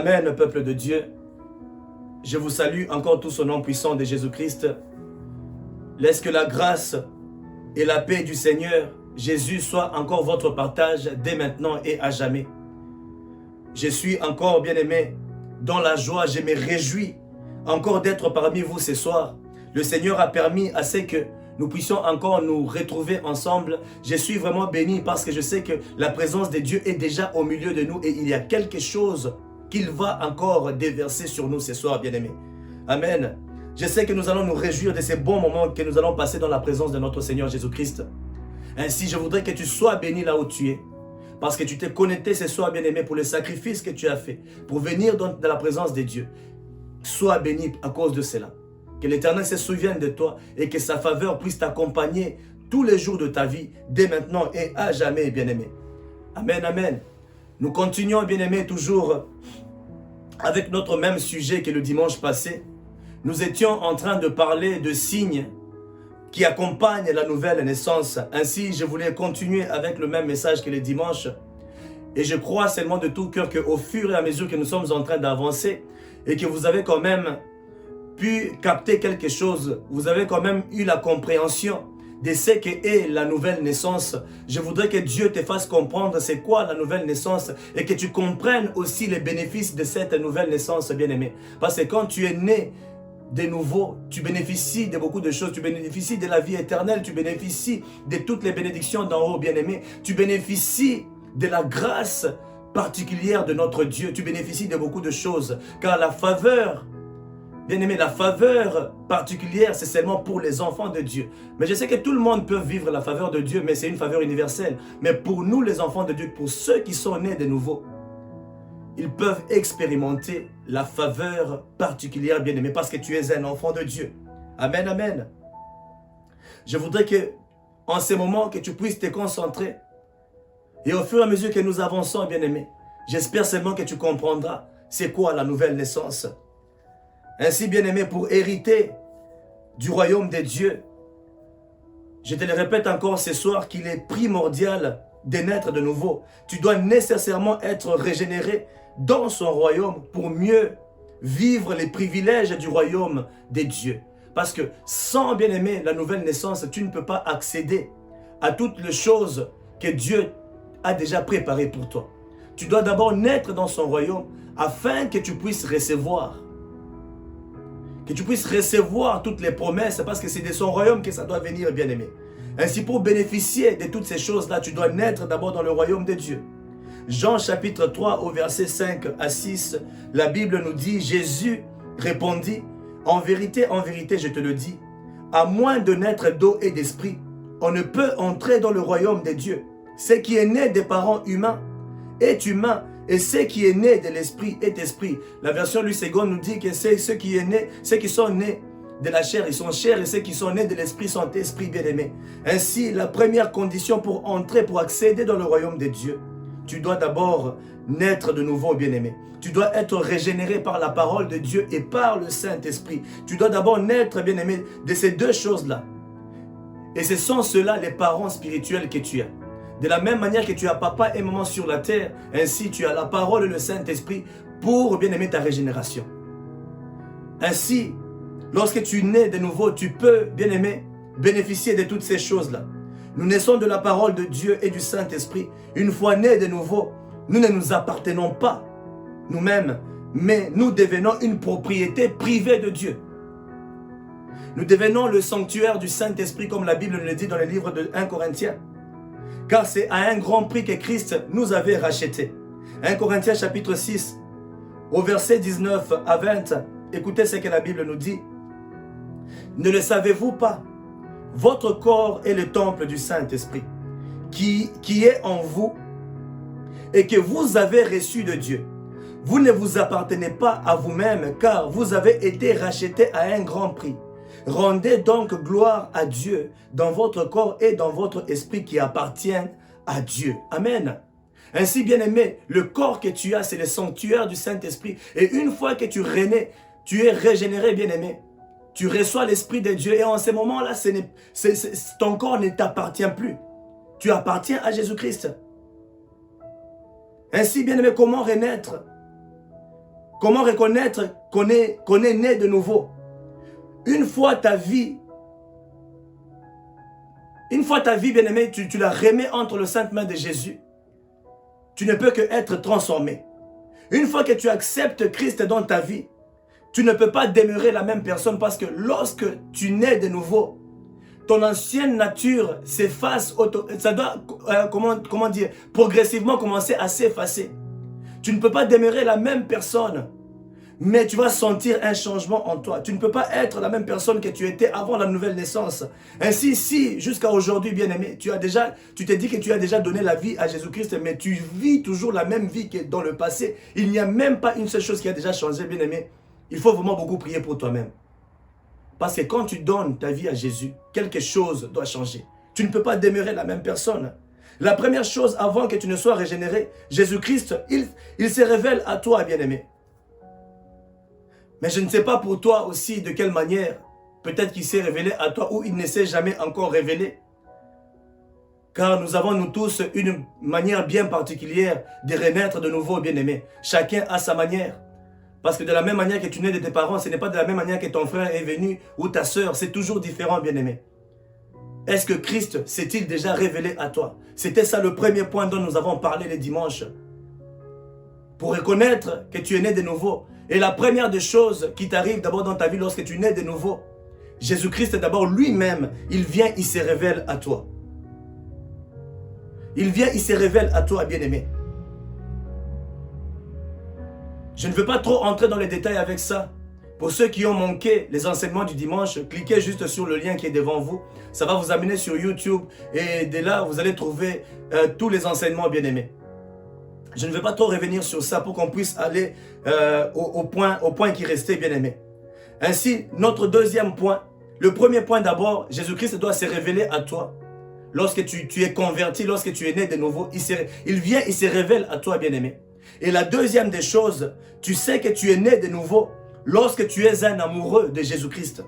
Amen, peuple de Dieu. Je vous salue encore tous au nom puissant de Jésus-Christ. Laisse que la grâce et la paix du Seigneur Jésus soit encore votre partage dès maintenant et à jamais. Je suis encore bien-aimé dans la joie, je me réjouis encore d'être parmi vous ce soir. Le Seigneur a permis à ce que nous puissions encore nous retrouver ensemble. Je suis vraiment béni parce que je sais que la présence de Dieu est déjà au milieu de nous et il y a quelque chose qu'il va encore déverser sur nous ce soir, bien-aimés. Amen. Je sais que nous allons nous réjouir de ces bons moments que nous allons passer dans la présence de notre Seigneur Jésus-Christ. Ainsi, je voudrais que tu sois béni là où tu es. Parce que tu t'es connecté ce soir, bien-aimé, pour le sacrifice que tu as fait, pour venir dans la présence de Dieu. Sois béni à cause de cela. Que l'Éternel se souvienne de toi et que sa faveur puisse t'accompagner tous les jours de ta vie, dès maintenant et à jamais, bien-aimé. Amen, amen. Nous continuons, bien-aimé, toujours avec notre même sujet que le dimanche passé. Nous étions en train de parler de signes qui accompagnent la nouvelle naissance. Ainsi, je voulais continuer avec le même message que le dimanche. Et je crois seulement de tout cœur qu'au fur et à mesure que nous sommes en train d'avancer et que vous avez quand même pu capter quelque chose, vous avez quand même eu la compréhension de ce qu'est la nouvelle naissance. Je voudrais que Dieu te fasse comprendre c'est quoi la nouvelle naissance et que tu comprennes aussi les bénéfices de cette nouvelle naissance, bien-aimé. Parce que quand tu es né de nouveau, tu bénéficies de beaucoup de choses, tu bénéficies de la vie éternelle, tu bénéficies de toutes les bénédictions d'en haut, bien-aimé. Tu bénéficies de la grâce particulière de notre Dieu, tu bénéficies de beaucoup de choses, car la faveur, bien-aimé, la faveur particulière, c'est seulement pour les enfants de Dieu. Mais je sais que tout le monde peut vivre la faveur de Dieu, mais c'est une faveur universelle. Mais pour nous, les enfants de Dieu, pour ceux qui sont nés de nouveau, ils peuvent expérimenter la faveur particulière, bien-aimé, parce que tu es un enfant de Dieu. Amen, amen. Je voudrais que, en ces moments, que tu puisses te concentrer. Et au fur et à mesure que nous avançons, bien-aimé, j'espère seulement que tu comprendras c'est quoi la nouvelle naissance. Ainsi, bien-aimé, pour hériter du royaume de Dieu, je te le répète encore ce soir qu'il est primordial de naître de nouveau. Tu dois nécessairement être régénéré dans son royaume pour mieux vivre les privilèges du royaume de Dieu. Parce que sans, bien-aimé, la nouvelle naissance, tu ne peux pas accéder à toutes les choses que Dieu a déjà préparées pour toi. Tu dois d'abord naître dans son royaume afin que tu puisses recevoir. Que tu puisses recevoir toutes les promesses parce que c'est de son royaume que ça doit venir, bien-aimé. Ainsi, pour bénéficier de toutes ces choses-là, tu dois naître d'abord dans le royaume de Dieu. Jean chapitre 3 au verset 5 à 6, la Bible nous dit, Jésus répondit, en vérité, je te le dis, à moins de naître d'eau et d'esprit, on ne peut entrer dans le royaume de Dieu. Ce qui est né des parents humains est humain, et ce qui est né de l'esprit est esprit. La version Louis II nous dit que c'est ceux qui sont nés de la chair, ils sont chair, et ceux qui sont nés de l'esprit sont esprits, bien-aimés. Ainsi, la première condition pour entrer, pour accéder dans le royaume de Dieu, tu dois d'abord naître de nouveau, bien-aimé. Tu dois être régénéré par la parole de Dieu et par le Saint-Esprit. Tu dois d'abord naître, bien-aimé, de ces deux choses-là. Et ce sont ceux-là les parents spirituels que tu as. De la même manière que tu as papa et maman sur la terre, ainsi tu as la parole et le Saint-Esprit pour, bien-aimé, ta régénération. Ainsi, lorsque tu nais de nouveau, tu peux, bien-aimé, bénéficier de toutes ces choses-là. Nous naissons de la parole de Dieu et du Saint-Esprit. Une fois nés de nouveau, nous ne nous appartenons pas nous-mêmes, mais nous devenons une propriété privée de Dieu. Nous devenons le sanctuaire du Saint-Esprit, comme la Bible le dit dans le livre de 1 Corinthiens. Car c'est à un grand prix que Christ nous avait rachetés. 1 Corinthiens chapitre 6, au verset 19 à 20, écoutez ce que la Bible nous dit. Ne le savez-vous pas? Votre corps est le temple du Saint-Esprit, qui est en vous et que vous avez reçu de Dieu. Vous ne vous appartenez pas à vous-même, car vous avez été rachetés à un grand prix. Rendez donc gloire à Dieu dans votre corps et dans votre esprit qui appartiennent à Dieu. Amen. Ainsi, bien-aimé, le corps que tu as, c'est le sanctuaire du Saint-Esprit. Et une fois que tu renais, tu es régénéré, bien-aimé. Tu reçois l'Esprit de Dieu et en ce moment-là, ton corps ne t'appartient plus. Tu appartiens à Jésus-Christ. Ainsi, bien-aimé, comment renaître? Comment reconnaître qu'on est né de nouveau? Une fois ta vie, bien-aimé, tu la remets entre les saintes mains de Jésus. Tu ne peux que être transformé. Une fois que tu acceptes Christ dans ta vie, tu ne peux pas demeurer la même personne parce que lorsque tu nais de nouveau, ton ancienne nature s'efface, ça doit, comment dire, progressivement commencer à s'effacer. Tu ne peux pas demeurer la même personne, mais tu vas sentir un changement en toi. Tu ne peux pas être la même personne que tu étais avant la nouvelle naissance. Ainsi, si jusqu'à aujourd'hui, bien-aimé, tu t'es dit que tu as déjà donné la vie à Jésus-Christ, mais tu vis toujours la même vie que dans le passé, il n'y a même pas une seule chose qui a déjà changé, bien-aimé. Il faut vraiment beaucoup prier pour toi-même. Parce que quand tu donnes ta vie à Jésus, quelque chose doit changer. Tu ne peux pas demeurer la même personne. La première chose, avant que tu ne sois régénéré, Jésus-Christ, il se révèle à toi, bien-aimé. Mais je ne sais pas pour toi aussi de quelle manière. Peut-être qu'il s'est révélé à toi ou il ne s'est jamais encore révélé. Car nous avons nous tous une manière bien particulière de renaître de nouveau, bien-aimé. Chacun a sa manière. Parce que de la même manière que tu nais de tes parents, ce n'est pas de la même manière que ton frère est venu ou ta soeur. C'est toujours différent, bien-aimé. Est-ce que Christ s'est-il déjà révélé à toi? C'était ça le premier point dont nous avons parlé le dimanche. Pour reconnaître que tu es né de nouveau. Et la première des choses qui t'arrive d'abord dans ta vie lorsque tu nais de nouveau, Jésus-Christ d'abord lui-même, il vient, il se révèle à toi. Il vient, il se révèle à toi, bien-aimé. Je ne veux pas trop entrer dans les détails avec ça. Pour ceux qui ont manqué les enseignements du dimanche, cliquez juste sur le lien qui est devant vous. Ça va vous amener sur YouTube et de là, vous allez trouver tous les enseignements, bien-aimés. Je ne vais pas trop revenir sur ça pour qu'on puisse aller au point qui restait, bien-aimé. Ainsi, notre deuxième point, le premier point d'abord, Jésus-Christ doit se révéler à toi. Lorsque tu es converti, lorsque tu es né de nouveau, il vient, il se révèle à toi, bien-aimé. Et la deuxième des choses, tu sais que tu es né de nouveau lorsque tu es un amoureux de Jésus-Christ.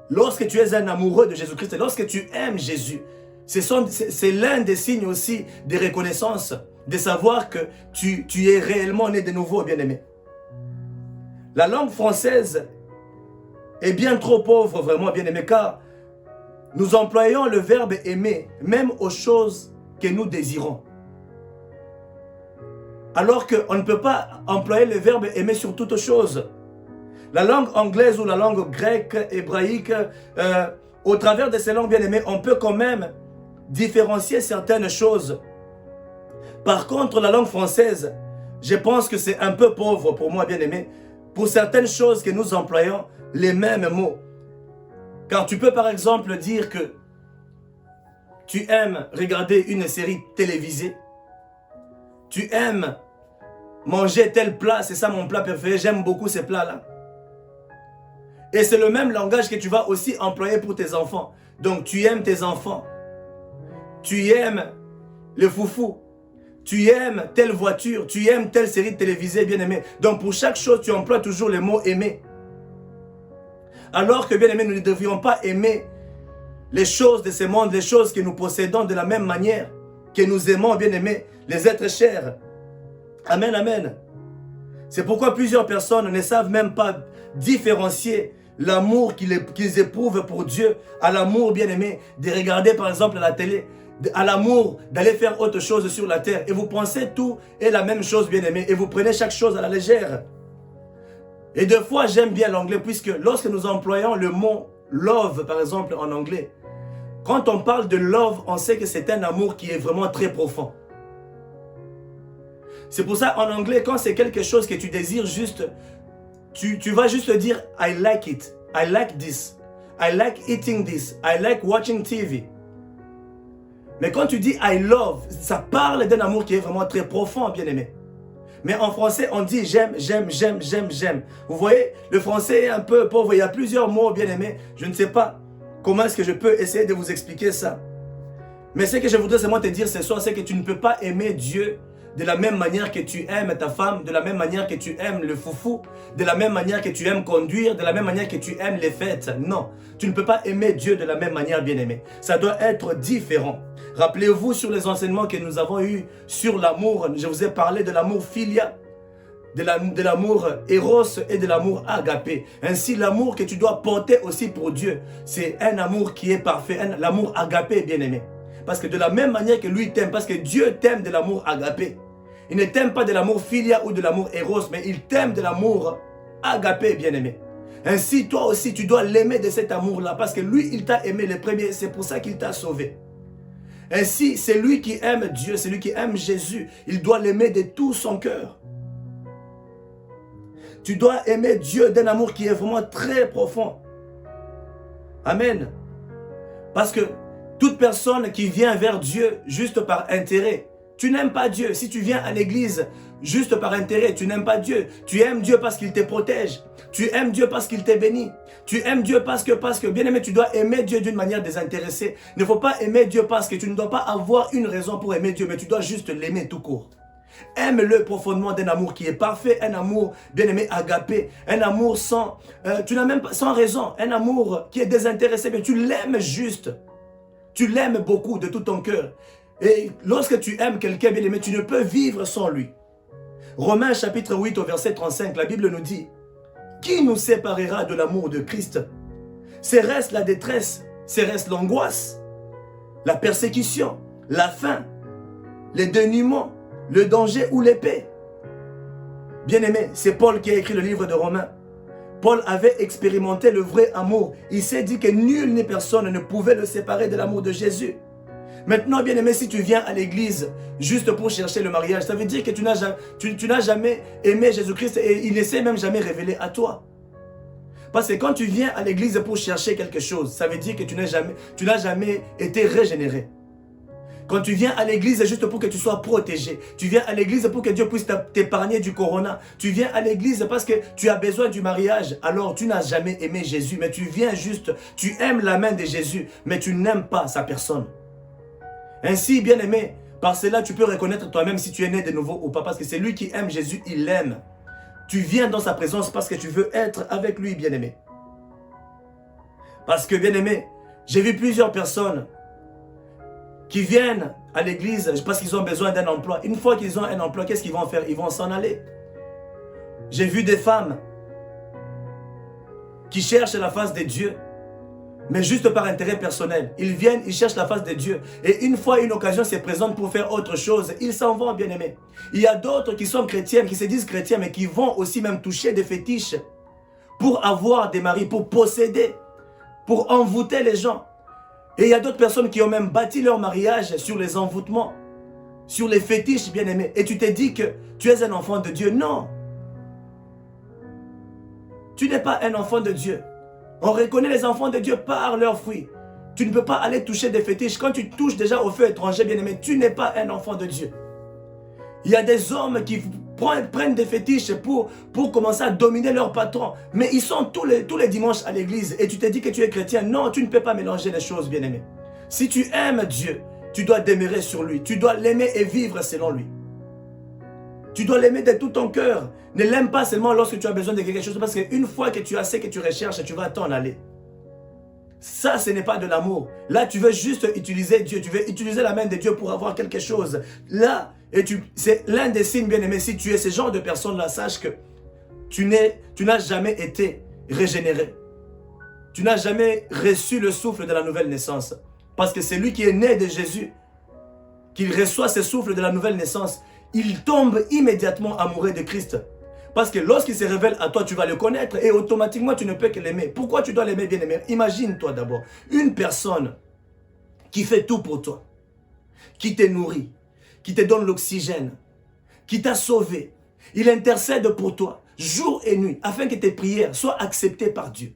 Lorsque tu es un amoureux de Jésus-Christ, lorsque tu aimes Jésus, c'est l'un des signes aussi de reconnaissance, de savoir que tu es réellement né de nouveau, bien-aimé. La langue française est bien trop pauvre, vraiment, bien-aimé, car nous employons le verbe aimer, même aux choses que nous désirons. Alors qu'on ne peut pas employer le verbe aimer sur toute chose. La langue anglaise ou la langue grecque, hébraïque, au travers de ces langues bien-aimées, on peut quand même différencier certaines choses. Par contre, la langue française, je pense que c'est un peu pauvre pour moi, bien-aimé, pour certaines choses que nous employons les mêmes mots. Car tu peux par exemple dire que tu aimes regarder une série télévisée, tu aimes manger tel plat, c'est ça mon plat préféré, j'aime beaucoup ces plats-là. Et c'est le même langage que tu vas aussi employer pour tes enfants. Donc tu aimes tes enfants, tu aimes le foufou, tu aimes telle voiture, tu aimes telle série télévisée, bien-aimé. Donc pour chaque chose, tu emploies toujours le mot aimer. Alors que, bien-aimé, nous ne devrions pas aimer les choses de ce monde, les choses que nous possédons de la même manière que nous aimons, bien-aimé, les êtres chers. Amen, amen. C'est pourquoi plusieurs personnes ne savent même pas différencier l'amour qu'ils éprouvent pour Dieu à l'amour, bien-aimé, de regarder par exemple la télé, à l'amour d'aller faire autre chose sur la terre. Et vous pensez tout est la même chose, bien-aimé, et vous prenez chaque chose à la légère. Et des fois, j'aime bien l'anglais, puisque lorsque nous employons le mot love, par exemple, en anglais, quand on parle de love, on sait que c'est un amour qui est vraiment très profond. C'est pour ça, en anglais, quand c'est quelque chose que tu désires juste, tu vas juste dire « I like it, I like this, I like eating this, I like watching TV ». Mais quand tu dis « I love », ça parle d'un amour qui est vraiment très profond, bien-aimé. Mais en français, on dit j'aime, j'aime, j'aime, j'aime, j'aime. Vous voyez, le français est un peu pauvre. Il y a plusieurs mots bien aimés. Je ne sais pas comment est-ce que je peux essayer de vous expliquer ça. Mais ce que je voudrais seulement te dire ce soir, c'est que tu ne peux pas aimer Dieu de la même manière que tu aimes ta femme, de la même manière que tu aimes le foufou, de la même manière que tu aimes conduire, de la même manière que tu aimes les fêtes. Non, tu ne peux pas aimer Dieu de la même manière, bien-aimé. Ça doit être différent. Rappelez-vous sur les enseignements que nous avons eus sur l'amour. Je vous ai parlé de l'amour filia. de l'amour éros et de l'amour agapé. Ainsi, l'amour que tu dois porter aussi pour Dieu, c'est un amour qui est parfait, l'amour agapé, bien-aimé. Parce que de la même manière que lui t'aime, parce que Dieu t'aime de l'amour agapé. Il ne t'aime pas de l'amour filia ou de l'amour éros, mais il t'aime de l'amour agapé, bien-aimé. Ainsi, toi aussi, tu dois l'aimer de cet amour-là, parce que lui, il t'a aimé le premier, c'est pour ça qu'il t'a sauvé. Ainsi, c'est lui qui aime Dieu, c'est lui qui aime Jésus. Il doit l'aimer de tout son cœur. Tu dois aimer Dieu d'un amour qui est vraiment très profond. Amen. Parce que toute personne qui vient vers Dieu juste par intérêt, tu n'aimes pas Dieu. Si tu viens à l'église juste par intérêt, tu n'aimes pas Dieu. Tu aimes Dieu parce qu'il te protège. Tu aimes Dieu parce qu'il te bénit. Tu aimes Dieu parce que, bien aimé, tu dois aimer Dieu d'une manière désintéressée. Il ne faut pas aimer Dieu parce que tu ne dois pas avoir une raison pour aimer Dieu, mais tu dois juste l'aimer tout court. Aime-le profondément d'un amour qui est parfait, un amour bien-aimé agapé, un amour sans, tu n'as même pas, sans raison, un amour qui est désintéressé, mais tu l'aimes juste. Tu l'aimes beaucoup de tout ton cœur. Et lorsque tu aimes quelqu'un bien-aimé, tu ne peux vivre sans lui. Romains chapitre 8 au verset 35, la Bible nous dit: qui nous séparera de l'amour de Christ? Serait-ce la détresse? Serait-ce l'angoisse? La persécution? La faim? Les dénûments? Le danger ou l'épée? Bien-aimé, c'est Paul qui a écrit le livre de Romains. Paul avait expérimenté le vrai amour. Il s'est dit que nul ni personne ne pouvait le séparer de l'amour de Jésus. Maintenant, bien-aimé, si tu viens à l'église juste pour chercher le mariage, ça veut dire que tu n'as jamais aimé Jésus-Christ et il ne s'est même jamais révélé à toi. Parce que quand tu viens à l'église pour chercher quelque chose, ça veut dire que tu n'as jamais été régénéré. Quand tu viens à l'église, c'est juste pour que tu sois protégé. Tu viens à l'église pour que Dieu puisse t'épargner du corona. Tu viens à l'église parce que tu as besoin du mariage. Alors tu n'as jamais aimé Jésus, mais tu viens juste, tu aimes la main de Jésus, mais tu n'aimes pas sa personne. Ainsi, bien-aimé, par cela tu peux reconnaître toi-même si tu es né de nouveau ou pas. Parce que c'est lui qui aime Jésus, il l'aime. Tu viens dans sa présence parce que tu veux être avec lui, bien-aimé. Parce que, bien-aimé, j'ai vu plusieurs personnes qui viennent à l'église parce qu'ils ont besoin d'un emploi. Une fois qu'ils ont un emploi, qu'est-ce qu'ils vont faire? Ils vont s'en aller. J'ai vu des femmes qui cherchent la face de Dieu, mais juste par intérêt personnel. Ils viennent, ils cherchent la face de Dieu. Et une fois une occasion se présente pour faire autre chose, ils s'en vont, bien-aimés. Il y a d'autres qui sont chrétiennes, qui se disent chrétiens, mais qui vont aussi même toucher des fétiches pour avoir des maris, pour posséder, pour envoûter les gens. Et il y a d'autres personnes qui ont même bâti leur mariage sur les envoûtements, sur les fétiches, bien-aimés. Et tu te dis que tu es un enfant de Dieu. Non. Tu n'es pas un enfant de Dieu. On reconnaît les enfants de Dieu par leurs fruits. Tu ne peux pas aller toucher des fétiches. Quand tu touches déjà au feu étranger, bien-aimé, tu n'es pas un enfant de Dieu. Il y a des hommes qui prennent des fétiches pour commencer à dominer leur patron. Mais ils sont tous les dimanches à l'église et tu te dis que tu es chrétien. Non, tu ne peux pas mélanger les choses, bien-aimé. Si tu aimes Dieu, tu dois demeurer sur lui. Tu dois l'aimer et vivre selon lui. Tu dois l'aimer de tout ton cœur. Ne l'aime pas seulement lorsque tu as besoin de quelque chose. Parce qu'une fois que tu as ce que tu recherches, tu vas t'en aller. Ça, ce n'est pas de l'amour. Là, tu veux juste utiliser Dieu. Tu veux utiliser la main de Dieu pour avoir quelque chose. Là, c'est l'un des signes, bien-aimé. Si tu es ce genre de personne-là, sache que tu n'as jamais été régénéré. Tu n'as jamais reçu le souffle de la nouvelle naissance. Parce que c'est lui qui est né de Jésus, qu'il reçoit ce souffle de la nouvelle naissance, il tombe immédiatement amoureux de Christ. Parce que lorsqu'il se révèle à toi, tu vas le connaître et automatiquement tu ne peux que l'aimer. Pourquoi tu dois l'aimer, bien-aimé? Imagine-toi d'abord une personne qui fait tout pour toi, qui te nourrit, qui te donne l'oxygène, qui t'a sauvé. Il intercède pour toi jour et nuit afin que tes prières soient acceptées par Dieu.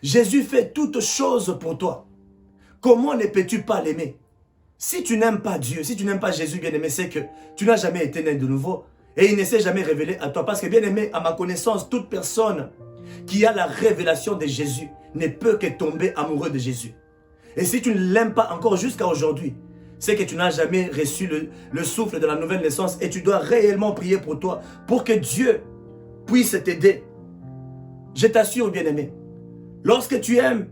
Jésus fait toutes choses pour toi. Comment ne peux-tu pas l'aimer? Si tu n'aimes pas Dieu, si tu n'aimes pas Jésus, bien-aimé, c'est que tu n'as jamais été né de nouveau. Et il ne s'est jamais révélé à toi. Parce que, bien-aimé, à ma connaissance, toute personne qui a la révélation de Jésus ne peut que tomber amoureux de Jésus. Et si tu ne l'aimes pas encore jusqu'à aujourd'hui, c'est que tu n'as jamais reçu le souffle de la nouvelle naissance. Et tu dois réellement prier pour toi, pour que Dieu puisse t'aider. Je t'assure, bien-aimé, lorsque tu aimes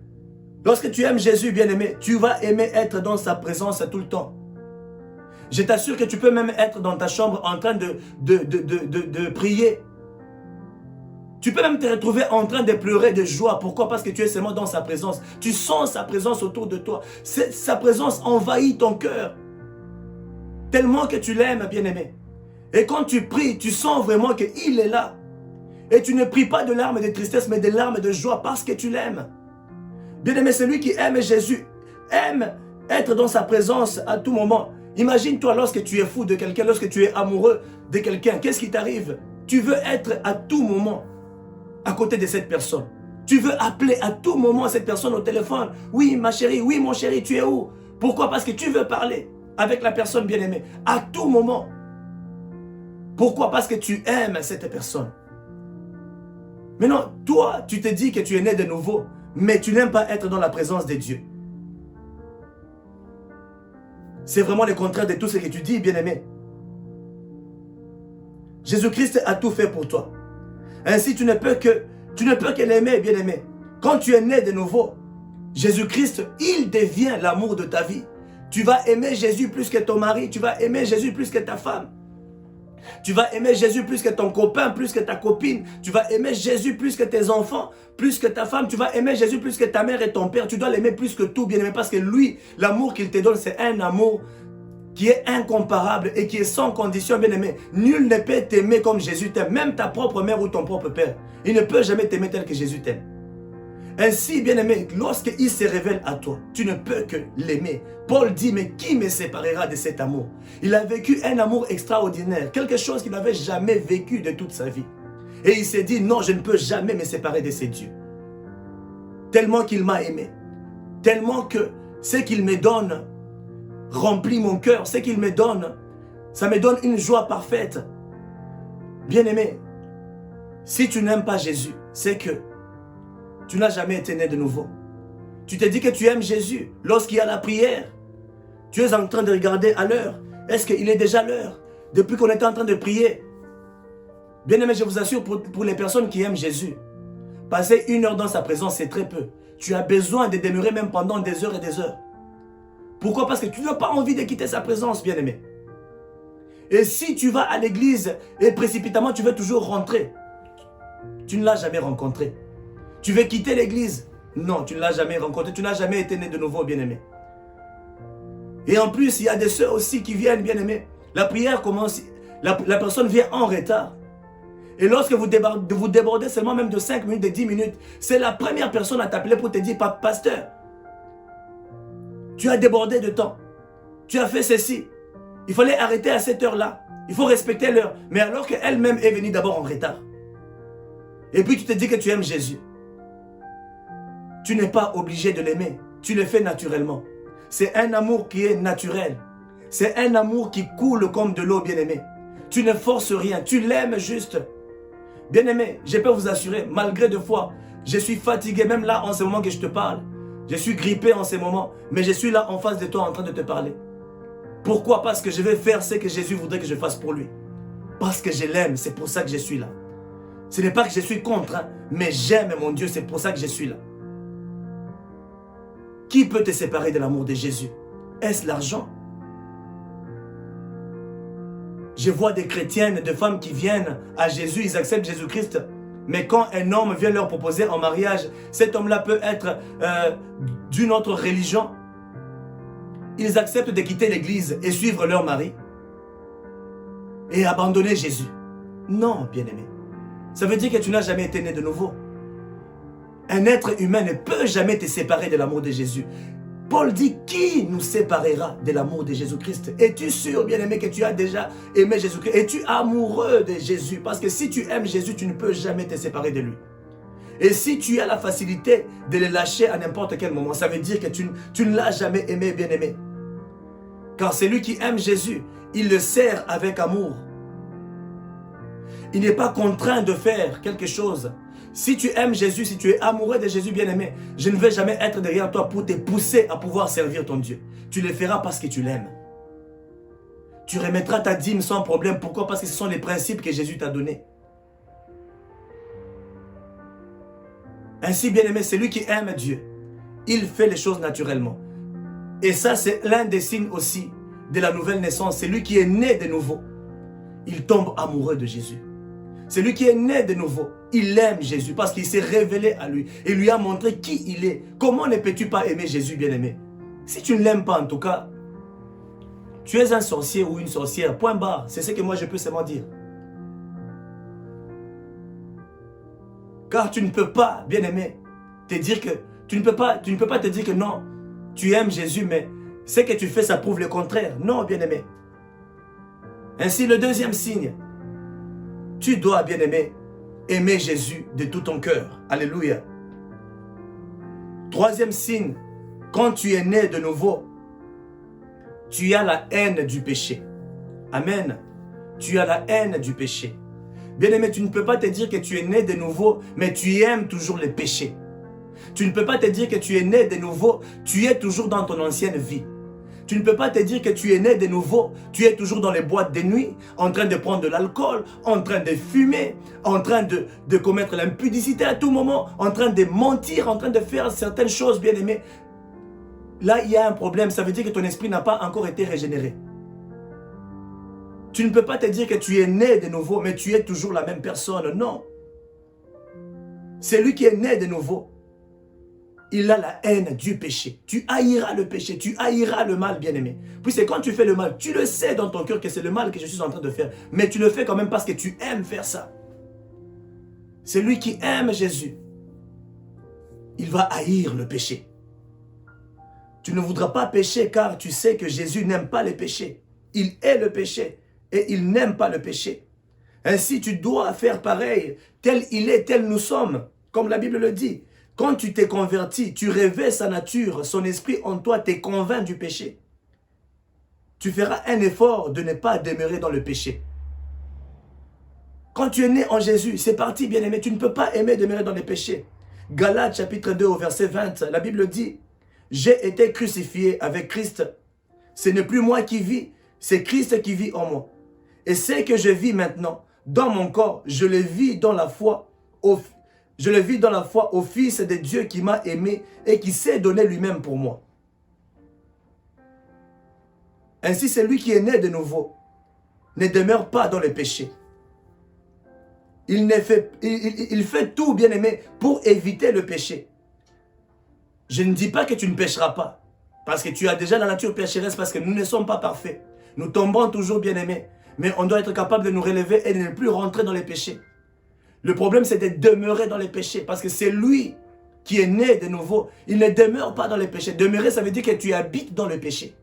Jésus, bien-aimé, tu vas aimer être dans sa présence tout le temps. Je t'assure que tu peux même être dans ta chambre en train de prier. Tu peux même te retrouver en train de pleurer de joie. Pourquoi? Parce que tu es seulement dans sa présence. Tu sens sa présence autour de toi. Sa présence envahit ton cœur. Tellement que tu l'aimes, bien-aimé. Et quand tu pries, tu sens vraiment qu'il est là. Et tu ne pries pas de larmes de tristesse, mais de larmes de joie parce que tu l'aimes. Bien-aimé, celui qui aime Jésus, aime être dans sa présence à tout moment. Imagine-toi lorsque tu es fou de quelqu'un, lorsque tu es amoureux de quelqu'un, qu'est-ce qui t'arrive? Tu veux être à tout moment à côté de cette personne. Tu veux appeler à tout moment cette personne au téléphone. Oui, ma chérie, oui, mon chéri, tu es où? Pourquoi? Parce que tu veux parler avec la personne bien-aimée à tout moment. Pourquoi? Parce que tu aimes cette personne. Maintenant, toi, tu te dis que tu es né de nouveau, mais tu n'aimes pas être dans la présence de Dieu. C'est vraiment le contraire de tout ce que tu dis, bien-aimé. Jésus-Christ a tout fait pour toi. Ainsi, tu ne peux que l'aimer, bien-aimé. Quand tu es né de nouveau, Jésus-Christ, il devient l'amour de ta vie. Tu vas aimer Jésus plus que ton mari, tu vas aimer Jésus plus que ta femme. Tu vas aimer Jésus plus que ton copain, plus que ta copine. Tu vas aimer Jésus plus que tes enfants, plus que ta femme. Tu vas aimer Jésus plus que ta mère et ton père. Tu dois l'aimer plus que tout, bien-aimé, parce que lui, l'amour qu'il te donne, c'est un amour qui est incomparable et qui est sans condition, bien-aimé. Nul ne peut t'aimer comme Jésus t'aime, même ta propre mère ou ton propre père. Il ne peut jamais t'aimer tel que Jésus t'aime. Ainsi, bien-aimé, lorsqu'il se révèle à toi, tu ne peux que l'aimer. Paul dit, mais qui me séparera de cet amour? Il a vécu un amour extraordinaire, quelque chose qu'il n'avait jamais vécu de toute sa vie. Et il s'est dit, non, je ne peux jamais me séparer de ces dieux. Tellement qu'il m'a aimé, tellement que ce qu'il me donne remplit mon cœur, ce qu'il me donne, ça me donne une joie parfaite. Bien-aimé, si tu n'aimes pas Jésus, c'est que tu n'as jamais été né de nouveau. Tu te dis que tu aimes Jésus. Lorsqu'il y a la prière, tu es en train de regarder à l'heure. Est-ce qu'il est déjà l'heure? Depuis qu'on était en train de prier. Bien-aimé, je vous assure, pour les personnes qui aiment Jésus, passer 1 heure dans sa présence, c'est très peu. Tu as besoin de demeurer même pendant des heures et des heures. Pourquoi? Parce que tu n'as pas envie de quitter sa présence, bien-aimé. Et si tu vas à l'église et précipitamment tu veux toujours rentrer, tu ne l'as jamais rencontré. Tu veux quitter l'église? Non, tu ne l'as jamais rencontré. Tu n'as jamais été né de nouveau, bien-aimé. Et en plus, il y a des sœurs aussi qui viennent, bien-aimé. La prière commence, la personne vient en retard. Et lorsque vous débordez seulement même de 5 minutes, de 10 minutes, c'est la première personne à t'appeler pour te dire, pasteur, tu as débordé de temps. Tu as fait ceci. Il fallait arrêter à cette heure-là. Il faut respecter l'heure. Mais alors qu'elle-même est venue d'abord en retard. Et puis tu te dis que tu aimes Jésus. Tu n'es pas obligé de l'aimer. Tu le fais naturellement. C'est un amour qui est naturel. C'est un amour qui coule comme de l'eau, bien-aimé. Tu ne forces rien. Tu l'aimes juste. Bien-aimé, je peux vous assurer, malgré des fois, je suis fatigué, même là, en ce moment que je te parle. Je suis grippé en ce moment, mais je suis là en face de toi en train de te parler. Pourquoi? Parce que je vais faire ce que Jésus voudrait que je fasse pour lui. Parce que je l'aime, c'est pour ça que je suis là. Ce n'est pas que je suis contre, hein, mais j'aime mon Dieu, c'est pour ça que je suis là. Qui peut te séparer de l'amour de Jésus? Est-ce l'argent? Je vois des chrétiennes, des femmes qui viennent à Jésus, ils acceptent Jésus-Christ. Mais quand un homme vient leur proposer en mariage, cet homme-là peut être d'une autre religion. Ils acceptent de quitter l'église et suivre leur mari. Et abandonner Jésus. Non, bien-aimé. Ça veut dire que tu n'as jamais été né de nouveau. Un être humain ne peut jamais te séparer de l'amour de Jésus. Paul dit, qui nous séparera de l'amour de Jésus-Christ? Es-tu sûr, bien-aimé, que tu as déjà aimé Jésus-Christ? Es-tu amoureux de Jésus? Parce que si tu aimes Jésus, tu ne peux jamais te séparer de lui. Et si tu as la facilité de le lâcher à n'importe quel moment, ça veut dire que tu ne l'as jamais aimé, bien-aimé. Car celui qui aime Jésus, il le sert avec amour. Il n'est pas contraint de faire quelque chose. Si tu aimes Jésus, si tu es amoureux de Jésus, bien-aimé, je ne vais jamais être derrière toi pour te pousser à pouvoir servir ton Dieu. Tu le feras parce que tu l'aimes. Tu remettras ta dîme sans problème. Pourquoi? Parce que ce sont les principes que Jésus t'a donnés. Ainsi, bien-aimé, celui qui aime Dieu, il fait les choses naturellement. Et ça, c'est l'un des signes aussi de la nouvelle naissance, celui qui est né de nouveau, il tombe amoureux de Jésus. Celui qui est né de nouveau, il aime Jésus parce qu'il s'est révélé à lui et lui a montré qui il est. Comment ne peux-tu pas aimer Jésus, bien-aimé? Si tu ne l'aimes pas, en tout cas, tu es un sorcier ou une sorcière, point barre. C'est ce que moi je peux seulement dire. Car tu ne peux pas, bien-aimé, te dire que tu ne peux pas te dire que non, tu aimes Jésus, mais ce que tu fais, ça prouve le contraire. Non, bien-aimé. Ainsi, le deuxième signe, tu dois, bien-aimé, aimer Jésus de tout ton cœur. Alléluia. Troisième signe, quand tu es né de nouveau, tu as la haine du péché. Amen. Tu as la haine du péché. Bien-aimé, tu ne peux pas te dire que tu es né de nouveau, mais tu aimes toujours le péché. Tu ne peux pas te dire que tu es né de nouveau, tu es toujours dans ton ancienne vie. Tu ne peux pas te dire que tu es né de nouveau, tu es toujours dans les boîtes de nuit, en train de prendre de l'alcool, en train de fumer, en train de commettre l'impudicité à tout moment, en train de mentir, en train de faire certaines choses, bien-aimé. Là, il y a un problème, ça veut dire que ton esprit n'a pas encore été régénéré. Tu ne peux pas te dire que tu es né de nouveau, mais tu es toujours la même personne. Non. Celui qui est né de nouveau, il a la haine du péché. Tu haïras le péché, tu haïras le mal, bien-aimé. Puisque quand tu fais le mal, tu le sais dans ton cœur que c'est le mal que je suis en train de faire. Mais tu le fais quand même parce que tu aimes faire ça. Celui qui aime Jésus, il va haïr le péché. Tu ne voudras pas pécher car tu sais que Jésus n'aime pas le péché. Il est le péché et il n'aime pas le péché. Ainsi, tu dois faire pareil. Tel il est, tel nous sommes. Comme la Bible le dit. Quand tu t'es converti, tu revêts sa nature, son esprit en toi t'es convainc du péché. Tu feras un effort de ne pas demeurer dans le péché. Quand tu es né en Jésus, c'est parti, bien-aimé, tu ne peux pas aimer demeurer dans le péché. Galates chapitre 2 au verset 20, la Bible dit, « J'ai été crucifié avec Christ. Ce n'est plus moi qui vis, c'est Christ qui vit en moi. Et ce que je vis maintenant, dans mon corps, je le vis dans la foi au Fils de Dieu qui m'a aimé et qui s'est donné lui-même pour moi. » Ainsi, celui qui est né de nouveau ne demeure pas dans le péché. Il fait tout, bien-aimé, pour éviter le péché. Je ne dis pas que tu ne pécheras pas, parce que tu as déjà la nature pécheresse, parce que nous ne sommes pas parfaits. Nous tombons toujours, bien-aimé, mais on doit être capable de nous relever et de ne plus rentrer dans les péchés. Le problème, c'est de demeurer dans les péchés. Parce que c'est lui qui est né de nouveau. Il ne demeure pas dans les péchés. Demeurer, ça veut dire que tu habites dans le péché.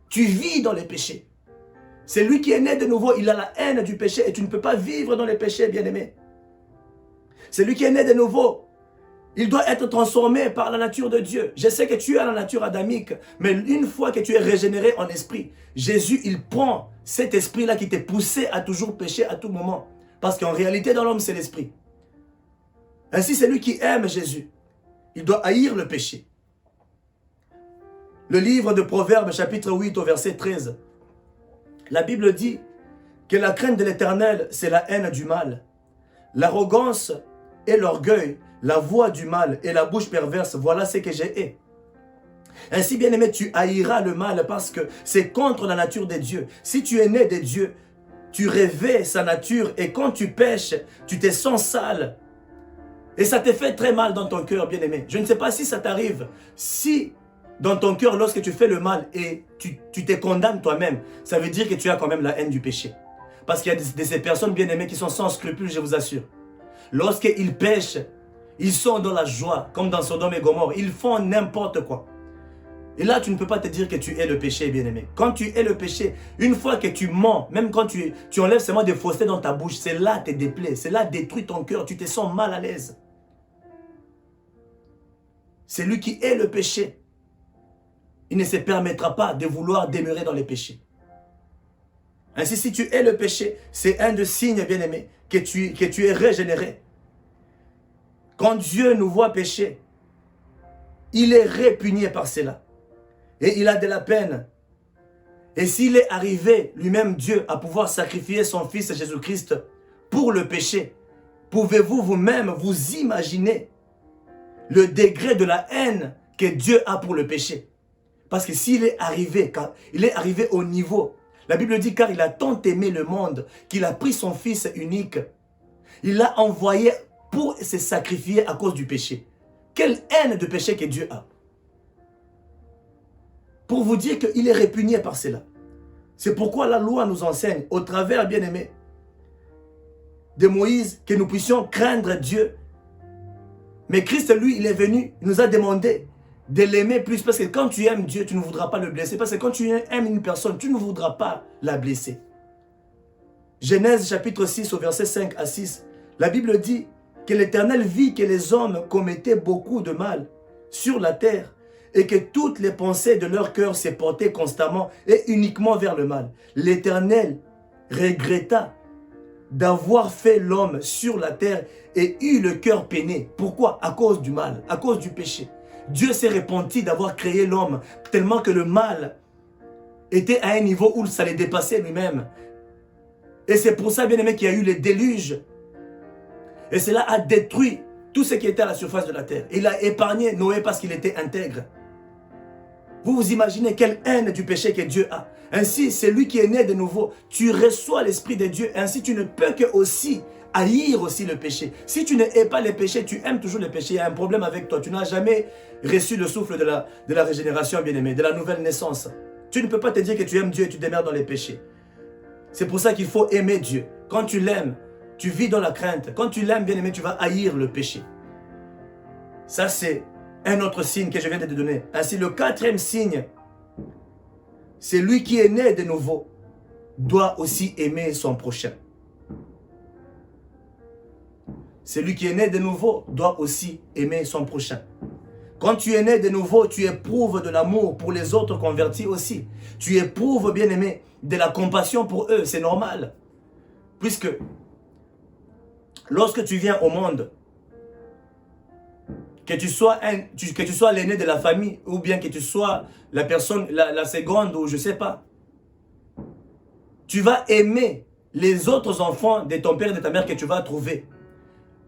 Tu vis dans les péchés. C'est lui qui est né de nouveau. Il a la haine du péché et tu ne peux pas vivre dans les péchés, bien-aimé. C'est lui qui est né de nouveau. Il doit être transformé par la nature de Dieu. Je sais que tu as la nature adamique, mais une fois que tu es régénéré en esprit, Jésus, il prend cet esprit-là qui t'est poussé à toujours pécher à tout moment. Parce qu'en réalité, dans l'homme, c'est l'esprit. Ainsi, c'est lui qui aime Jésus. Il doit haïr le péché. Le livre de Proverbes, chapitre 8, au verset 13. La Bible dit que la crainte de l'Éternel, c'est la haine du mal. L'arrogance et l'orgueil, la voix du mal et la bouche perverse, voilà ce que j'ai hais. Ainsi, bien-aimé, tu haïras le mal parce que c'est contre la nature de Dieu. Si tu es né de Dieu, tu revêts sa nature et quand tu pêches, tu te sens sale. Et ça te fait très mal dans ton cœur, bien-aimé. Je ne sais pas si ça t'arrive. Si dans ton cœur, lorsque tu fais le mal et tu te condamnes toi-même, ça veut dire que tu as quand même la haine du péché. Parce qu'il y a de ces personnes, bien-aimées, qui sont sans scrupules, je vous assure. Lorsqu'ils pêchent, ils sont dans la joie, comme dans Sodome et Gomorrhe. Ils font n'importe quoi. Et là, tu ne peux pas te dire que tu es le péché, bien-aimé. Quand tu es le péché, une fois que tu mens, même quand tu enlèves seulement des faussetés dans ta bouche, c'est là que te déplaît, c'est là que détruit ton cœur, tu te sens mal à l'aise. C'est lui qui est le péché. Il ne se permettra pas de vouloir demeurer dans les péchés. Ainsi, si tu es le péché, c'est un des signes, bien-aimé, que tu es régénéré. Quand Dieu nous voit pécher, il est répugné par cela. Et il a de la peine. Et s'il est arrivé, lui-même Dieu, à pouvoir sacrifier son Fils Jésus-Christ pour le péché, pouvez-vous vous-même vous imaginer le degré de la haine que Dieu a pour le péché? Parce que s'il est arrivé, il est arrivé au niveau, la Bible dit, car il a tant aimé le monde, qu'il a pris son Fils unique. Il l'a envoyé pour se sacrifier à cause du péché. Quelle haine de péché que Dieu a. Pour vous dire qu'il est répugné par cela. C'est pourquoi la loi nous enseigne, au travers, bien-aimé, de Moïse, que nous puissions craindre Dieu. Mais Christ, lui, il est venu, il nous a demandé de l'aimer plus. Parce que quand tu aimes Dieu, tu ne voudras pas le blesser. Parce que quand tu aimes une personne, tu ne voudras pas la blesser. Genèse chapitre 6 au verset 5 à 6. La Bible dit que l'Éternel vit que les hommes commettaient beaucoup de mal sur la terre et que toutes les pensées de leur cœur se portaient constamment et uniquement vers le mal. L'Éternel regretta d'avoir fait l'homme sur la terre et eut le cœur peiné. Pourquoi? À cause du mal, à cause du péché. Dieu s'est repenti d'avoir créé l'homme tellement que le mal était à un niveau où ça les dépassait lui-même. Et c'est pour ça, bien aimé, qu'il y a eu les déluges. Et cela a détruit tout ce qui était à la surface de la terre. Il a épargné Noé parce qu'il était intègre. Vous vous imaginez quelle haine du péché que Dieu a. Ainsi, c'est lui qui est né de nouveau. Tu reçois l'Esprit de Dieu. Ainsi, tu ne peux que aussi haïr aussi le péché. Si tu ne hais pas le péché, tu aimes toujours le péché. Il y a un problème avec toi. Tu n'as jamais reçu le souffle de la régénération, bien-aimé, de la nouvelle naissance. Tu ne peux pas te dire que tu aimes Dieu et tu demeures dans les péchés. C'est pour ça qu'il faut aimer Dieu. Quand tu l'aimes, tu vis dans la crainte. Quand tu l'aimes, bien-aimé, tu vas haïr le péché. Ça, c'est un autre signe que je viens de te donner. Ainsi, le quatrième signe, c'est lui qui est né de nouveau, doit aussi aimer son prochain. Celui qui est né de nouveau doit aussi aimer son prochain. Quand tu es né de nouveau, tu éprouves de l'amour pour les autres convertis aussi. Tu éprouves, bien-aimé, de la compassion pour eux, c'est normal. Puisque lorsque tu viens au monde, que tu sois l'aîné de la famille ou bien que tu sois la personne, la seconde ou je ne sais pas, tu vas aimer les autres enfants de ton père et de ta mère que tu vas trouver.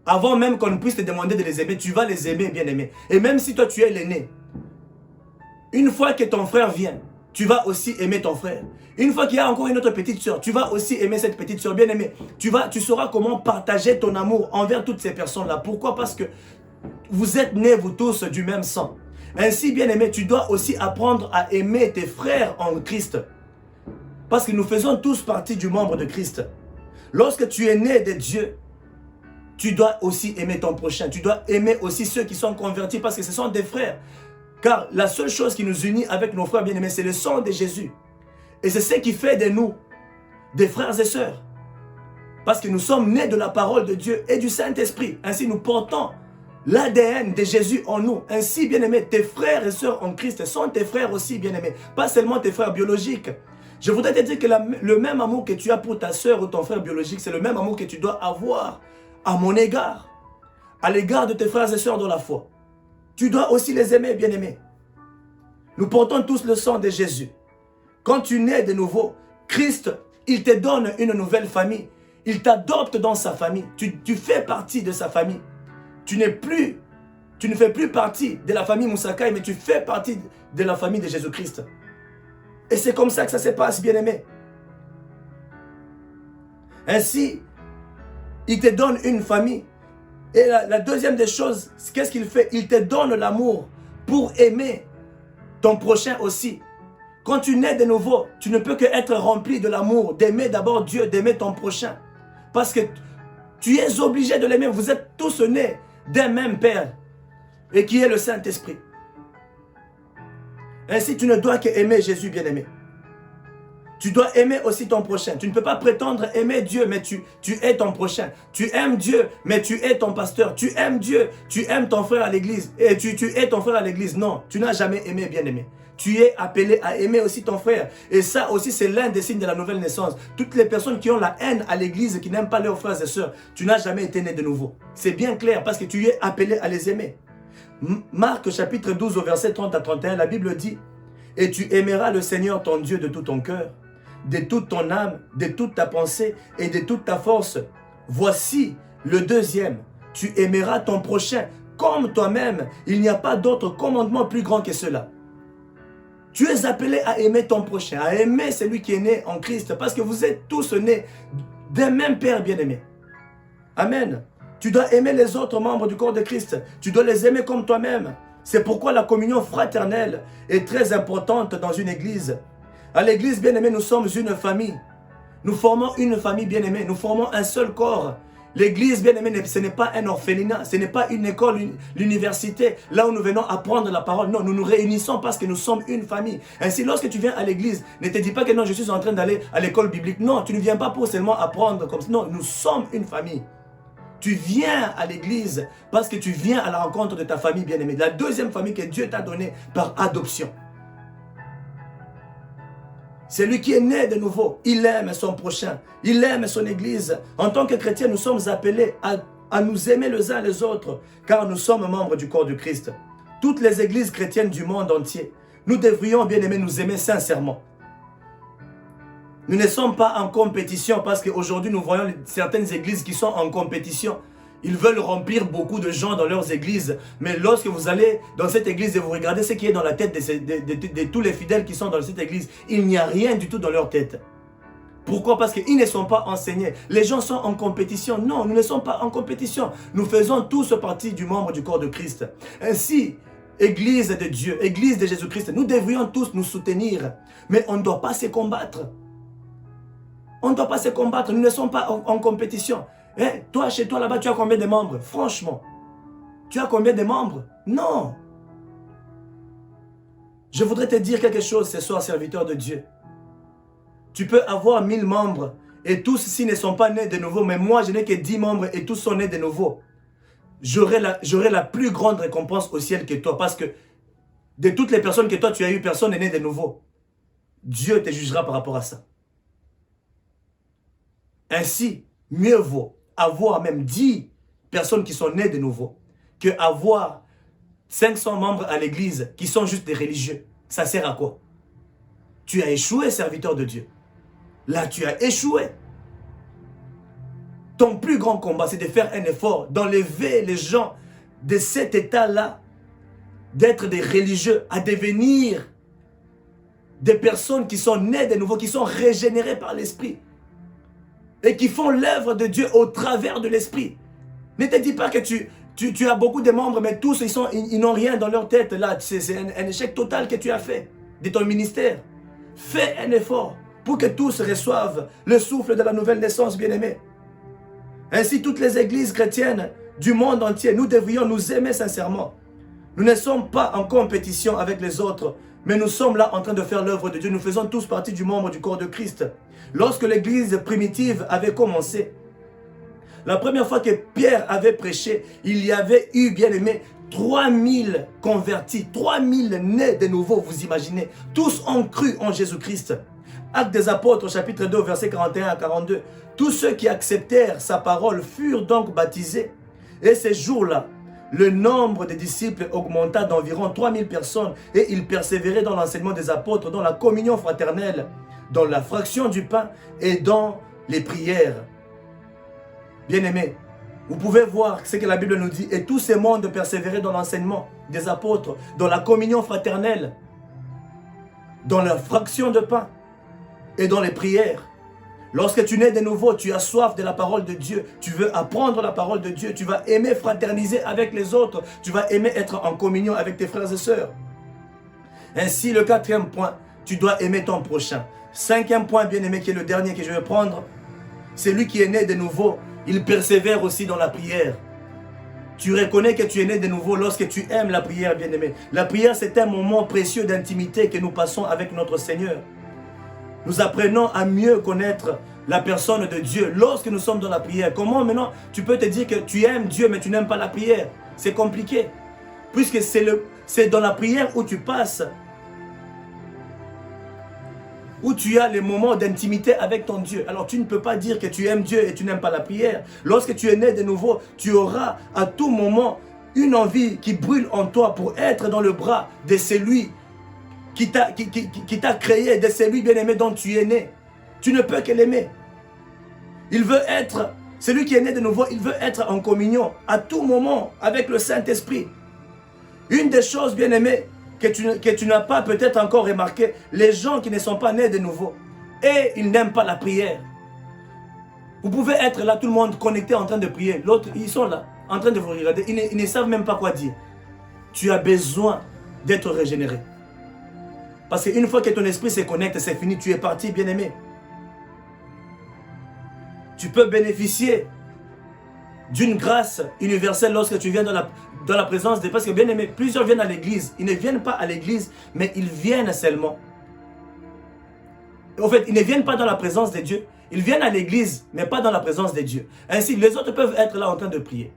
Avant même qu'on puisse te demander de les aimer, tu vas les aimer, bien aimés. Et même si toi tu es l'aîné, une fois que ton frère vient, tu vas aussi aimer ton frère. Une fois qu'il y a encore une autre petite soeur, tu vas aussi aimer cette petite soeur, bien aimée. Tu sauras comment partager ton amour envers toutes ces personnes-là. Pourquoi? Parce que vous êtes nés, vous tous, du même sang. Ainsi, bien aimé, tu dois aussi apprendre à aimer tes frères en Christ. Parce que nous faisons tous partie du membre de Christ. Lorsque tu es né de Dieu, tu dois aussi aimer ton prochain. Tu dois aimer aussi ceux qui sont convertis parce que ce sont des frères. Car la seule chose qui nous unit avec nos frères bien-aimés, c'est le sang de Jésus. Et c'est ce qui fait de nous des frères et sœurs. Parce que nous sommes nés de la parole de Dieu et du Saint-Esprit. Ainsi, nous portons l'ADN de Jésus en nous. Ainsi, bien-aimés, tes frères et sœurs en Christ sont tes frères aussi, bien-aimés. Pas seulement tes frères biologiques. Je voudrais te dire que le même amour que tu as pour ta sœur ou ton frère biologique, c'est le même amour que tu dois avoir à mon égard, à l'égard de tes frères et sœurs dans la foi. Tu dois aussi les aimer, bien-aimés. Nous portons tous le sang de Jésus. Quand tu nais de nouveau, Christ, il te donne une nouvelle famille. Il t'adopte dans sa famille. Tu fais partie de sa famille. Tu ne fais plus partie de la famille Moussakai, mais tu fais partie de la famille de Jésus-Christ. Et c'est comme ça que ça se passe, bien-aimé. Ainsi, il te donne une famille. Et la deuxième des choses, qu'est-ce qu'il fait? Il te donne l'amour pour aimer ton prochain aussi. Quand tu nais de nouveau, tu ne peux qu'être rempli de l'amour, d'aimer d'abord Dieu, d'aimer ton prochain. Parce que tu es obligé de l'aimer. Vous êtes tous nés d'un même Père, et qui est le Saint-Esprit. Ainsi, tu ne dois qu'aimer Jésus, bien-aimé. Tu dois aimer aussi ton prochain. Tu ne peux pas prétendre aimer Dieu, mais tu es ton prochain. Tu aimes Dieu, mais tu es ton pasteur. Tu aimes Dieu, tu aimes ton frère à l'église. Et tu es ton frère à l'église. Non, tu n'as jamais aimé, bien-aimé. Tu es appelé à aimer aussi ton frère. Et ça aussi, c'est l'un des signes de la nouvelle naissance. Toutes les personnes qui ont la haine à l'église, qui n'aiment pas leurs frères et sœurs, tu n'as jamais été né de nouveau. C'est bien clair parce que tu es appelé à les aimer. Marc chapitre 12 au verset 30 à 31, la Bible dit: « Et tu aimeras le Seigneur ton Dieu de tout ton cœur, de toute ton âme, de toute ta pensée et de toute ta force. Voici le deuxième, tu aimeras ton prochain comme toi-même. Il n'y a pas d'autre commandement plus grand que cela. » Tu es appelé à aimer ton prochain, à aimer celui qui est né en Christ, parce que vous êtes tous nés d'un même Père bien-aimé. Amen. Tu dois aimer les autres membres du corps de Christ. Tu dois les aimer comme toi-même. C'est pourquoi la communion fraternelle est très importante dans une église. À l'église, bien-aimé, nous sommes une famille. Nous formons une famille bien-aimée. Nous formons un seul corps. L'église, bien-aimé, ce n'est pas un orphelinat. Ce n'est pas une école, l'université, là où nous venons apprendre la parole. Non, nous nous réunissons parce que nous sommes une famille. Ainsi, lorsque tu viens à l'église, ne te dis pas que non, je suis en train d'aller à l'école biblique. Non, tu ne viens pas pour seulement apprendre comme ça. Non, nous sommes une famille. Tu viens à l'église parce que tu viens à la rencontre de ta famille bien-aimée. La deuxième famille que Dieu t'a donnée par adoption. Celui qui est né de nouveau, il aime son prochain, il aime son église. En tant que chrétiens, nous sommes appelés à nous aimer les uns les autres, car nous sommes membres du corps de Christ. Toutes les églises chrétiennes du monde entier, nous devrions bien aimer nous aimer sincèrement. Nous ne sommes pas en compétition parce qu'aujourd'hui nous voyons certaines églises qui sont en compétition. Ils veulent remplir beaucoup de gens dans leurs églises. Mais lorsque vous allez dans cette église et vous regardez ce qui est dans la tête de tous les fidèles qui sont dans cette église, il n'y a rien du tout dans leur tête. Pourquoi? Parce qu'ils ne sont pas enseignés. Les gens sont en compétition. Non, nous ne sommes pas en compétition. Nous faisons tous partie du membre du corps de Christ. Ainsi, église de Dieu, église de Jésus-Christ, nous devrions tous nous soutenir. Mais on ne doit pas se combattre. On ne doit pas se combattre. Nous ne sommes pas en compétition. Eh, toi, chez toi, là-bas, tu as combien de membres? Franchement, tu as combien de membres? Non. Je voudrais te dire quelque chose ce soir, serviteur de Dieu. Tu peux avoir 1000 membres et tous ici ne sont pas nés de nouveau, mais moi, je n'ai que 10 membres et tous sont nés de nouveau. J'aurai la plus grande récompense au ciel que toi, parce que de toutes les personnes que toi, tu as eues, personne n'est né de nouveau. Dieu te jugera par rapport à ça. Ainsi, mieux vaut avoir même 10 personnes qui sont nées de nouveau que avoir 500 membres à l'église qui sont juste des religieux. Ça sert à quoi? Tu as échoué, serviteur de Dieu. Là, tu as échoué. Ton plus grand combat, c'est de faire un effort, d'enlever les gens de cet état-là, d'être des religieux, à devenir des personnes qui sont nées de nouveau, qui sont régénérées par l'Esprit. Et qui font l'œuvre de Dieu au travers de l'Esprit. Ne te dis pas que tu as beaucoup de membres, mais tous ils n'ont rien dans leur tête. Là, c'est un échec total que tu as fait de ton ministère. Fais un effort pour que tous reçoivent le souffle de la nouvelle naissance, bien-aimés. Ainsi, toutes les églises chrétiennes du monde entier, nous devrions nous aimer sincèrement. Nous ne sommes pas en compétition avec les autres, mais nous sommes là en train de faire l'œuvre de Dieu. Nous faisons tous partie du membre du corps de Christ. Lorsque l'église primitive avait commencé, la première fois que Pierre avait prêché, il y avait eu, bien aimé, 3000 convertis, 3000 nés de nouveau, vous imaginez. Tous ont cru en Jésus-Christ. Actes des apôtres, chapitre 2, versets 41 à 42. Tous ceux qui acceptèrent sa parole furent donc baptisés. Et ces jours-là, le nombre des disciples augmenta d'environ 3000 personnes et ils persévéraient dans l'enseignement des apôtres, dans la communion fraternelle, dans la fraction du pain et dans les prières. Bien-aimés, vous pouvez voir ce que la Bible nous dit. Et tout ce monde persévérait dans l'enseignement des apôtres, dans la communion fraternelle, dans la fraction de pain et dans les prières. Lorsque tu nais de nouveau, tu as soif de la parole de Dieu. Tu veux apprendre la parole de Dieu. Tu vas aimer fraterniser avec les autres. Tu vas aimer être en communion avec tes frères et sœurs. Ainsi, le quatrième point, tu dois aimer ton prochain. Cinquième point, bien-aimé, qui est le dernier que je vais prendre. Celui qui est né de nouveau, il persévère aussi dans la prière. Tu reconnais que tu es né de nouveau lorsque tu aimes la prière, bien-aimé. La prière, c'est un moment précieux d'intimité que nous passons avec notre Seigneur. Nous apprenons à mieux connaître la personne de Dieu lorsque nous sommes dans la prière. Comment maintenant tu peux te dire que tu aimes Dieu mais tu n'aimes pas la prière? C'est compliqué. Puisque c'est dans la prière où tu passes, où tu as les moments d'intimité avec ton Dieu. Alors tu ne peux pas dire que tu aimes Dieu et tu n'aimes pas la prière. Lorsque tu es né de nouveau, tu auras à tout moment une envie qui brûle en toi pour être dans le bras de celui qui t'a créé, de celui bien-aimé dont tu es né. Tu ne peux que l'aimer. Il veut être, celui qui est né de nouveau, il veut être en communion à tout moment avec le Saint-Esprit. Une des choses, bien-aimé, que tu n'as pas peut-être encore remarqué, les gens qui ne sont pas nés de nouveau, et ils n'aiment pas la prière. Vous pouvez être là, tout le monde connecté en train de prier. L'autre, ils sont là, en train de vous regarder. Ils ne savent même pas quoi dire. Tu as besoin d'être régénéré. Parce qu'une fois que ton esprit se connecte, c'est fini, tu es parti, bien-aimé. Tu peux bénéficier d'une grâce universelle lorsque tu viens dans la présence de... Parce que, bien-aimé, plusieurs viennent à l'église. Ils ne viennent pas à l'église, mais ils viennent seulement. En fait, ils ne viennent pas dans la présence de Dieu. Ils viennent à l'église, mais pas dans la présence de Dieu. Ainsi, les autres peuvent être là en train de prier.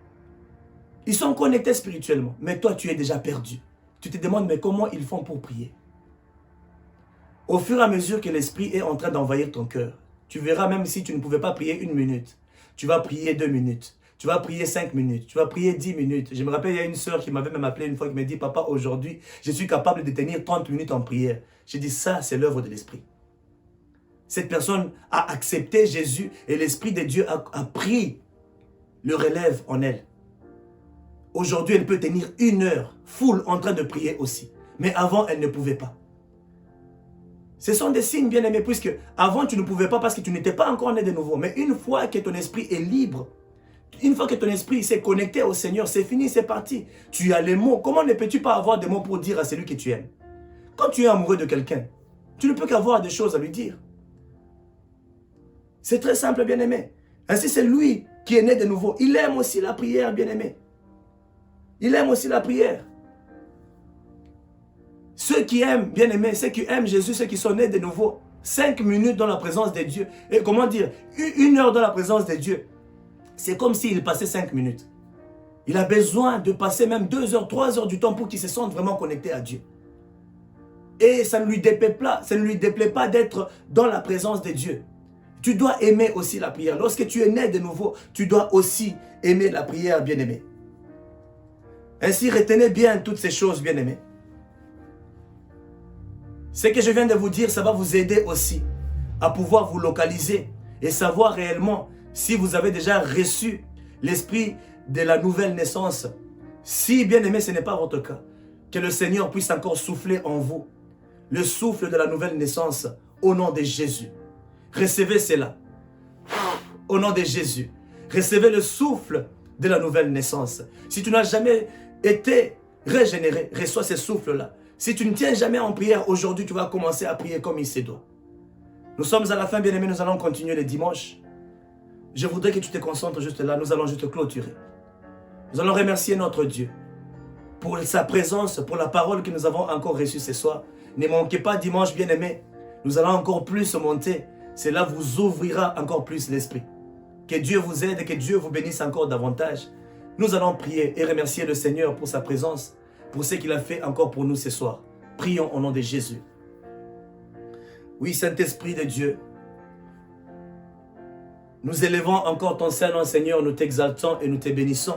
Ils sont connectés spirituellement, mais toi, tu es déjà perdu. Tu te demandes, mais comment ils font pour prier? Au fur et à mesure que l'esprit est en train d'envahir ton cœur, tu verras même si tu ne pouvais pas prier 1 minute, tu vas prier 2 minutes, tu vas prier 5 minutes, tu vas prier 10 minutes. Je me rappelle, il y a une sœur qui m'avait même appelé une fois, qui m'a dit, papa, aujourd'hui, je suis capable de tenir 30 minutes en prière. J'ai dit, ça, c'est l'œuvre de l'esprit. Cette personne a accepté Jésus et l'Esprit de Dieu a pris le relève en elle. Aujourd'hui, elle peut tenir 1 heure, full, en train de prier aussi. Mais avant, elle ne pouvait pas. Ce sont des signes, bien-aimés, puisque avant, tu ne pouvais pas parce que tu n'étais pas encore né de nouveau. Mais une fois que ton esprit est libre, une fois que ton esprit s'est connecté au Seigneur, c'est fini, c'est parti. Tu as les mots. Comment ne peux-tu pas avoir des mots pour dire à celui que tu aimes? Quand tu es amoureux de quelqu'un, tu ne peux qu'avoir des choses à lui dire. C'est très simple, bien-aimé. Ainsi, c'est lui qui est né de nouveau. Il aime aussi la prière, bien-aimé. Il aime aussi la prière. Ceux qui aiment, bien-aimés, ceux qui aiment Jésus, ceux qui sont nés de nouveau, 5 minutes dans la présence de Dieu. Et comment dire, 1 heure dans la présence de Dieu. C'est comme s'il passait 5 minutes. Il a besoin de passer même 2 heures, 3 heures du temps pour qu'il se sente vraiment connecté à Dieu. Et ça ne lui déplaît pas d'être dans la présence de Dieu. Tu dois aimer aussi la prière. Lorsque tu es né de nouveau, tu dois aussi aimer la prière, bien-aimé. Ainsi, retenez bien toutes ces choses, bien-aimés. Ce que je viens de vous dire, ça va vous aider aussi à pouvoir vous localiser et savoir réellement si vous avez déjà reçu l'esprit de la nouvelle naissance. Si, bien-aimé, ce n'est pas votre cas, que le Seigneur puisse encore souffler en vous le souffle de la nouvelle naissance au nom de Jésus. Recevez cela. Au nom de Jésus. Recevez le souffle de la nouvelle naissance. Si tu n'as jamais été régénéré, reçois ce souffle-là. Si tu ne tiens jamais en prière, aujourd'hui, tu vas commencer à prier comme il se doit. Nous sommes à la fin, bien-aimés, nous allons continuer le dimanche. Je voudrais que tu te concentres juste là, nous allons juste clôturer. Nous allons remercier notre Dieu pour sa présence, pour la parole que nous avons encore reçue ce soir. Ne manquez pas dimanche, bien-aimés, nous allons encore plus monter. Cela vous ouvrira encore plus l'esprit. Que Dieu vous aide et que Dieu vous bénisse encore davantage. Nous allons prier et remercier le Seigneur pour sa présence, pour ce qu'il a fait encore pour nous ce soir. Prions au nom de Jésus. Oui, Saint-Esprit de Dieu, nous élevons encore ton Saint-Nom, Seigneur, nous t'exaltons et nous te bénissons.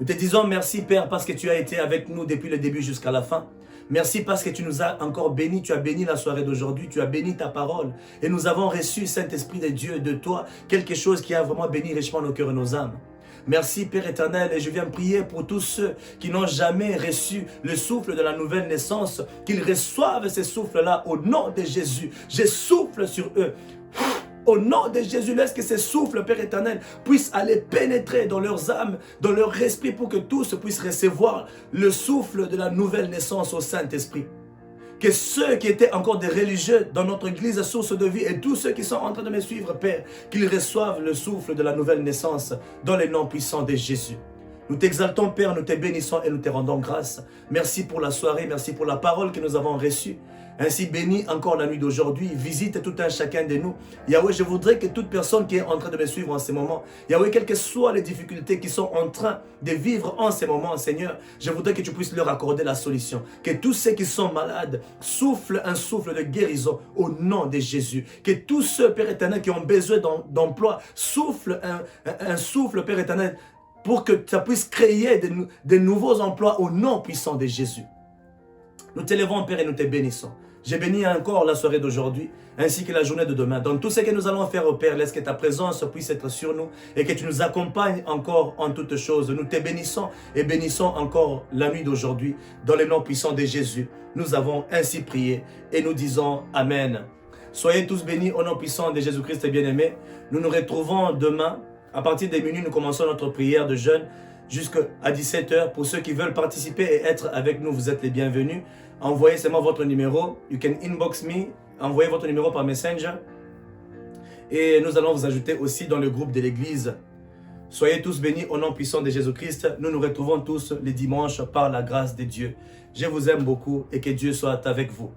Nous te disons merci, Père, parce que tu as été avec nous depuis le début jusqu'à la fin. Merci parce que tu nous as encore bénis, tu as béni la soirée d'aujourd'hui, tu as béni ta parole. Et nous avons reçu, Saint-Esprit de Dieu, de toi, quelque chose qui a vraiment béni richement nos cœurs et nos âmes. Merci Père éternel, et je viens prier pour tous ceux qui n'ont jamais reçu le souffle de la nouvelle naissance, qu'ils reçoivent ce souffle-là au nom de Jésus. Je souffle sur eux. Au nom de Jésus, laisse que ce souffle, Père éternel, puisse aller pénétrer dans leurs âmes, dans leur esprit, pour que tous puissent recevoir le souffle de la nouvelle naissance au Saint-Esprit. Que ceux qui étaient encore des religieux dans notre église source de vie et tous ceux qui sont en train de me suivre, Père, qu'ils reçoivent le souffle de la nouvelle naissance dans les noms puissants de Jésus. Nous t'exaltons, Père, nous te bénissons et nous te rendons grâce. Merci pour la soirée, merci pour la parole que nous avons reçue. Ainsi, bénis encore la nuit d'aujourd'hui. Visite tout un chacun de nous. Yahweh, je voudrais que toute personne qui est en train de me suivre en ce moment, Yahweh, quelles que soient les difficultés qui sont en train de vivre en ce moment, Seigneur, je voudrais que tu puisses leur accorder la solution. Que tous ceux qui sont malades soufflent un souffle de guérison au nom de Jésus. Que tous ceux, Père éternel, qui ont besoin d'emploi, soufflent un souffle, Père éternel, pour que ça puisse créer de nouveaux emplois au nom puissant de Jésus. Nous t'élevons, Père, et nous te bénissons. J'ai béni encore la soirée d'aujourd'hui, ainsi que la journée de demain. Dans tout ce que nous allons faire, au Père, laisse que ta présence puisse être sur nous et que tu nous accompagnes encore en toutes choses. Nous te bénissons et bénissons encore la nuit d'aujourd'hui. Dans le nom puissant de Jésus, nous avons ainsi prié et nous disons Amen. Soyez tous bénis au nom puissant de Jésus-Christ bien-aimé. Nous nous retrouvons demain. À partir des minuit, nous commençons notre prière de jeûne jusqu'à 17h. Pour ceux qui veulent participer et être avec nous, vous êtes les bienvenus. Envoyez seulement votre numéro. You can inbox me. Envoyez votre numéro par Messenger. Et nous allons vous ajouter aussi dans le groupe de l'église. Soyez tous bénis au nom puissant de Jésus-Christ. Nous nous retrouvons tous les dimanches par la grâce de Dieu. Je vous aime beaucoup et que Dieu soit avec vous.